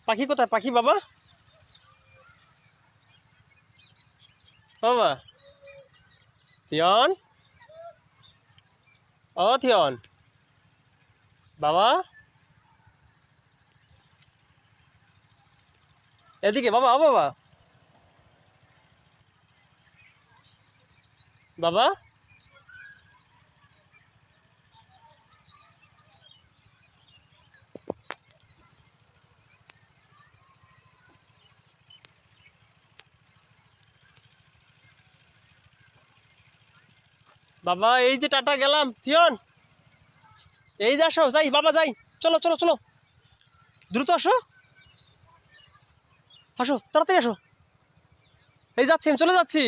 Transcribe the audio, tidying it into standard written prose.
পাখি কোথায়? পাখি বাবা, বাবা থিয়ন, ও থিয়ন বাবা, এদিকে বাবা, ও বাবা, বাবা বাবা, এই যে টাটা গেলাম। থিয়ন এই যে আসো, যাই বাবা যাই, চলো চলো চলো, দ্রুত আসো, আসো তাড়াতাড়ি আসো, এই যাচ্ছি, আমি চলে যাচ্ছি।